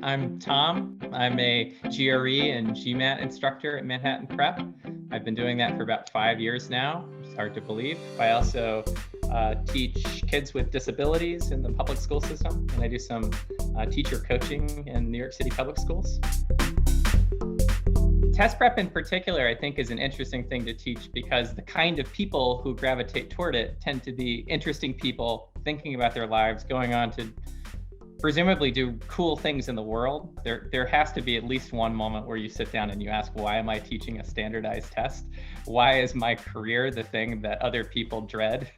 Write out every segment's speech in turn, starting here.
I'm Tom. I'm a GRE and GMAT instructor at Manhattan Prep. I've been doing that for about 5 years now. It's hard to believe. I also teach kids with disabilities in the public school system, and I do some teacher coaching in New York City public schools. Test prep in particular, I think, is an interesting thing to teach because the kind of people who gravitate toward it tend to be interesting people thinking about their lives, going on to presumably do cool things in the world. There has to be at least one moment where you sit down and you ask, why am I teaching a standardized test? Why is my career the thing that other people dread?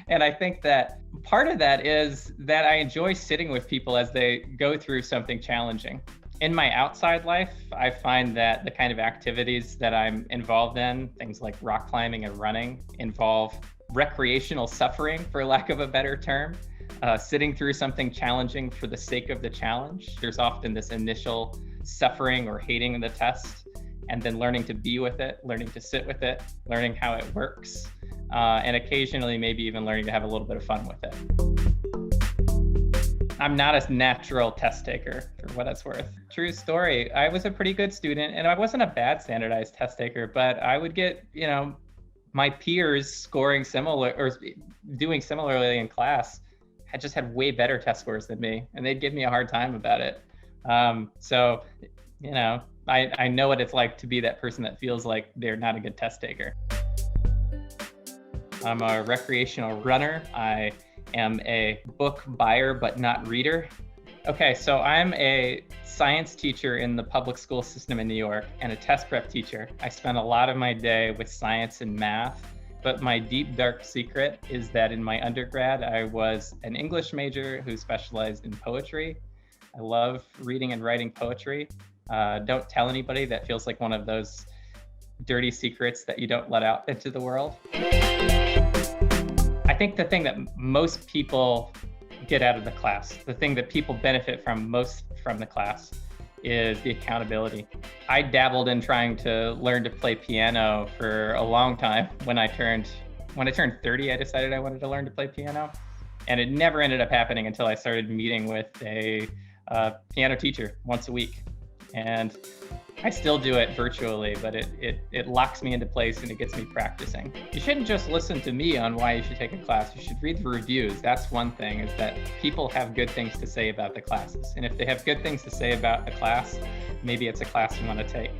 And I think that part of that is that I enjoy sitting with people as they go through something challenging. In my outside life, I find that the kind of activities that I'm involved in, things like rock climbing and running, involve recreational suffering, for lack of a better term. Sitting through something challenging for the sake of the challenge. There's often this initial suffering or hating the test, and then learning to be with it, learning to sit with it, learning how it works, and occasionally maybe even learning to have a little bit of fun with it. I'm not a natural test taker, for what it's worth. True story. I was a pretty good student, and I wasn't a bad standardized test taker, but I would get, my peers scoring similar or doing similarly in class. I just had way better test scores than me, and they'd give me a hard time about it. I know what it's like to be that person that feels like they're not a good test taker. I'm a recreational runner. I am a book buyer, but not reader. Okay, so I'm a science teacher in the public school system in New York and a test prep teacher. I spend a lot of my day with science and math. But my deep, dark secret is that in my undergrad, I was an English major who specialized in poetry. I love reading and writing poetry. Don't tell anybody. That feels like one of those dirty secrets that you don't let out into the world. I think the thing that most people get out of the class, the thing that people benefit from most from the class, is the accountability. I dabbled in trying to learn to play piano for a long time. When I turned 30, I decided I wanted to learn to play piano. And it never ended up happening until I started meeting with a piano teacher once a week. And I still do it virtually, but it locks me into place and it gets me practicing. You shouldn't just listen to me on why you should take a class. You should read the reviews. That's one thing, is that people have good things to say about the classes. And if they have good things to say about the class, maybe it's a class you want to take.